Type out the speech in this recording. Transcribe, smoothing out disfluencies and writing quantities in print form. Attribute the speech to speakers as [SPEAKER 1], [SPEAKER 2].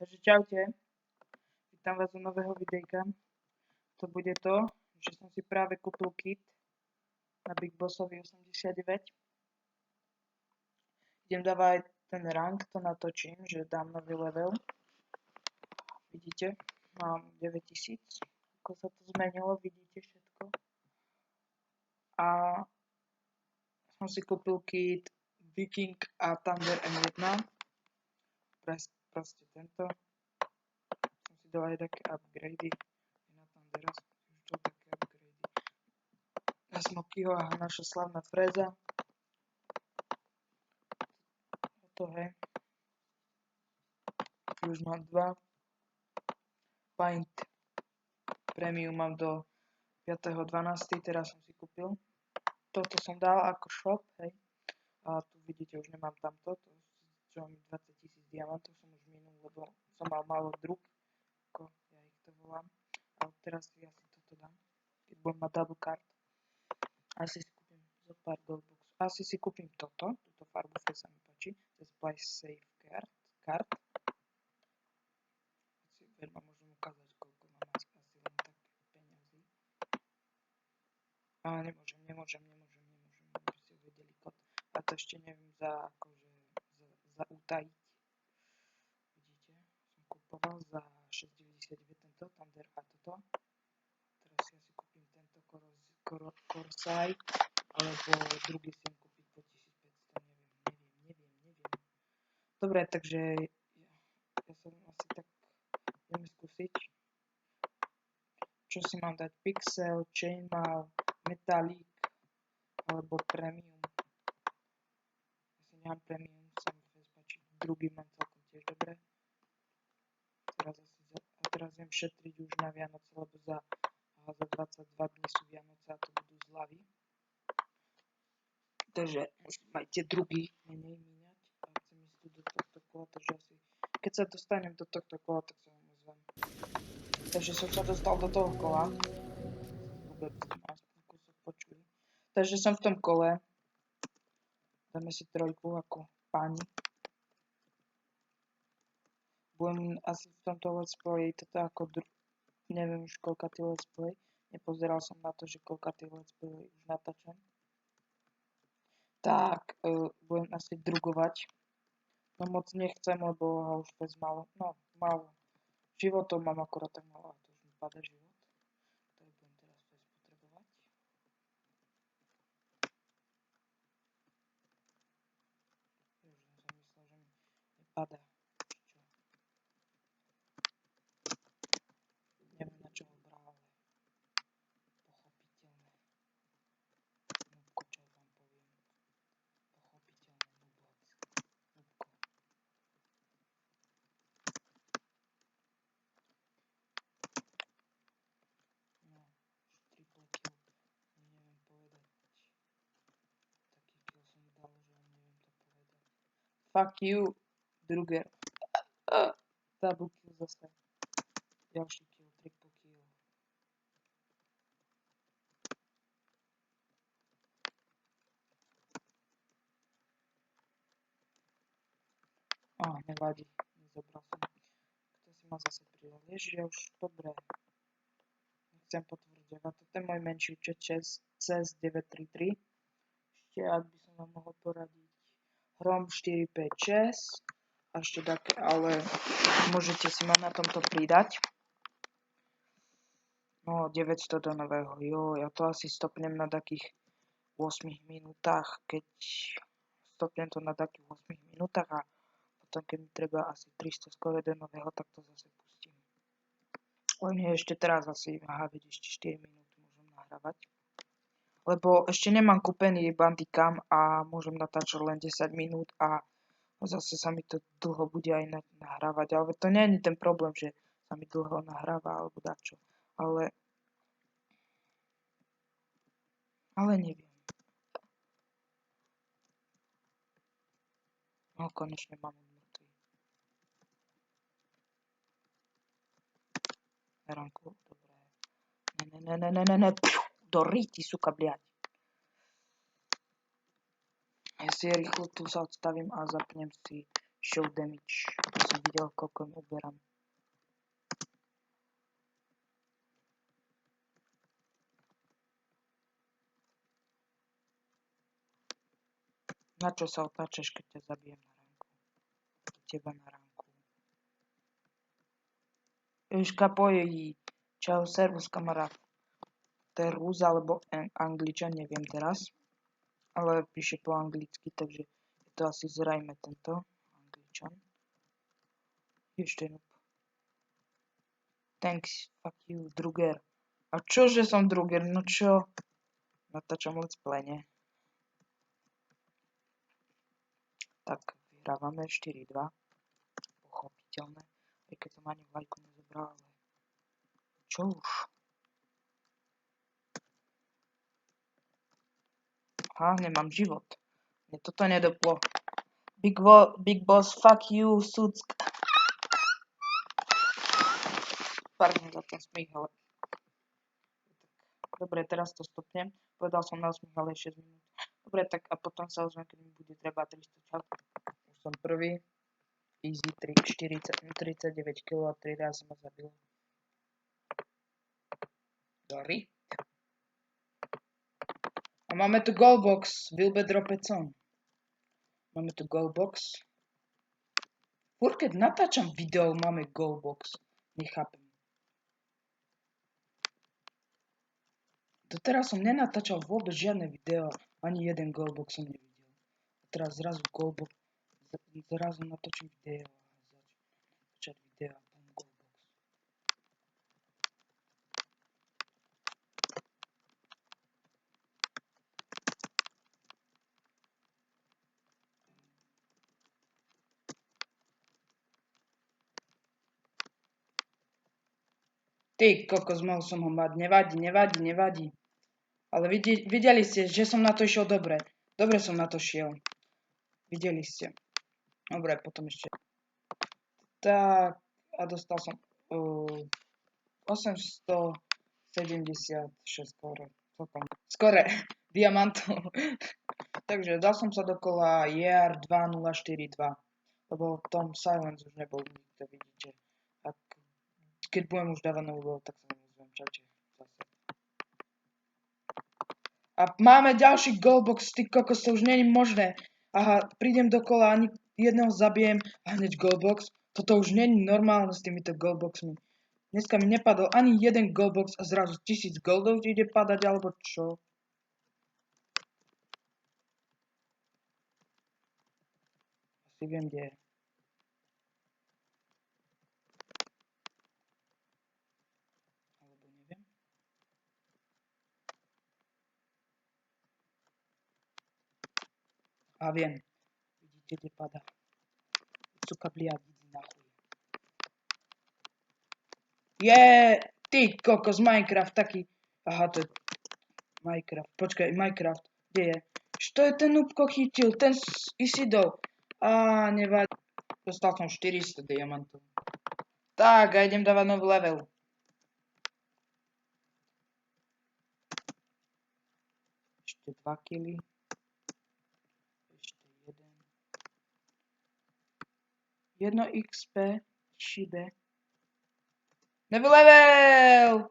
[SPEAKER 1] Takže čaute, vítam vás u nového videjka. To bude to, že som si práve kúpil kit na Big Bossovi 89. Idem dávať ten rank, to natočím, že dám nový level. Vidíte, mám 9000, ako sa to zmenilo, vidíte všetko. A som si kúpil kit Viking a Thunder M1. Proste tento. Som si dal aj také upgrady na Thundera, už to také upgrady. Na Smokyho a naša slavná fréza. To hej. Už mám 2. Paint Premium mám do 5.12. Teraz som si kúpil. Toto som dal ako shop, hej. A tu vidíte, už nemám tamto. Čo mám 20 000 diamantov, som už minul, lebo som mal málo druk. Ako ja ich to volám. Ale teraz ja si toto dám. Keď budem mať double card. Asi si kúpim zo pár goldbox. Asi si kúpim toto. Túto farbu, ktorá sa mi páči. To je Splice Safe card. Veľmi môžem ukázať, koľko mám asi len tak peňazí. A nemôžem, aby ste vedeli kód. A to ešte neviem zautajiť. Vidíte, som kúpoval za 6,99 tento Thunder a toto. Teraz ja si kúpim tento Corsair, alebo druhý si im kúpiť po 1500, neviem. Dobre, takže ja som asi tak ideme skúsiť. Čo si mám dať? Pixel, Chainmail, Metallic alebo Premium. Asi nemám Premium, sa mi páči. Druhý mám celkom tiež dobre. Teraz idem šetriť už na Vianoce, lebo za 22 dní sú Vianoce a to budú zľavy. Takže musím aj tie drugy menej míňať. A chcem ísť tu do tohto kola, takže asi keď sa dostanem do tohto kola, tak sa vám ozvem. Takže som sa dostal do toho kola. Vôbec aspoň kúsok počuli. Takže som v tom kole. Dáme si trojku ako páni. Budem asi v tomto let's play, toto ako neviem už koľkatý let's play. Nepozeral som na to, že koľkatý let's play už natáčam. Tak, budem asi drugovať. No moc nechcem, lebo ho už bez málo. No, málo. Životov mám akorát tak málo, a to už mi padá život. Ktorý budem teraz potrebovať. Už som myslel, že mi nepadá. Neviem, na čo ho bral, ale pochopiteľné. Nubko, čo vám poviem. Pochopiteľné, nubko. No, triple kill, neviem povedať. Taký kill som dal, že neviem to povedať. Fuck you, Druger. Double kill zase. Ďalší kill, triple kill. Nevadí, nezobral som. Kto si ma zase pridal? Ježiš, ja už dobre. Nechcem potvrdzovať. Toto je môj menší účet CES 933. Ešte, ak by som vám mohol poradiť, Hrom 456. A ešte také, ale môžete si ma na tomto pridať. No, 900 do nového. Jo, ja to asi stopnem na takých 8 minútach, keď stopnem to na takých 8 minútach a potom keď mi treba asi 300 skoro do nového, tak to zase pustím. Len ešte teraz asi, veď ešte 4 minúty môžem nahrávať. Lebo ešte nemám kúpený Bandicam a môžem natáčať len 10 minút a zase sa mi to dlho bude aj nahrávať. Ale to nie je ten problém, že sa mi dlho nahráva alebo dačo. Ale neviem. No konečne mám mŕtvy. Ranku, dobré. Ne. Do ryti, suka, bliať. Ja si rýchlo tu sa odstavím a zapnem si show damage. To som videl, koľko im uberám. Na čo sa otáčaš, keď ťa zabijem na ránku? Teba na ránku. Už kapojí. Čau, servus, kamarát. To je Rus alebo Angličan, neviem teraz. Ale píše po anglicky, takže je to asi zrejme tento Angličan. Ešte noob. Thanks, fuck you, druger. A čože som druger, no čo? Natáčam let's play, ne? Tak, vyhrávame 4-2. Pochopiteľné. Aj keď som ani vlajku nezobral, ale... Čo už? Aha, nemám život. Mne toto nedoplo. Big boss, fuck you, Suck. Pardon za ten smích, ale... Dobre, teraz to stopnem. Povedal som na smích, ale 6 minút. Dobre, tak a potom sa ozvem, keď mi bude treba 300 čau. Už som prvý. Easy 39 kg a 3 razy ma zabil. Sorry. A máme tu goalbox. Wilbe dropecon. Máme tu goalbox. Furt keď natáčam video, máme goalbox. Nechápem. Doteraz som nenatáčal vôbec žiadne video. Ani jeden goalbox som nevidel. A teraz zrazu goalbox. Zrazu natočím video. Začať video a tam goalbox. Ty kokos, mohol som ho mať. Nevadí. Ale videli ste, že som na to išiel dobre. Dobre som na to šiel. Videli ste. Dobre, potom ešte. Tak, a dostal som 876 skore diamantov. Takže dal som sa dokola ER 2042. Lebo v tom Silence už nebol nikto, vidíte. A keď budem už dávať novú, tak sa nezviem. Čaute. A máme ďalší goalbox, ty kokos, to už není možné. Aha, prídem dokola, ani jedného zabijem a hneď goalbox. Toto už není normálne s týmito goalboxmi. Dneska mi nepadol ani jeden goalbox a zrazu 1000 goldov ti ide padať, alebo čo? Asi viem, kde je. Alebo neviem. A viem. Vidíte, kde pada. Suka, bliad, idí nachuj. Ty kokos, Minecraft taký. Aha, to je Minecraft. Počkaj, Minecraft. Kde je? Čo je ten noobko chytil? Ten Isidol. Nevadí. Dostal som 400 diamantov. Tak, a idem dávať nový level. Ešte 2 killy. Ešte 1. 1 XP. Šibe. Nový level!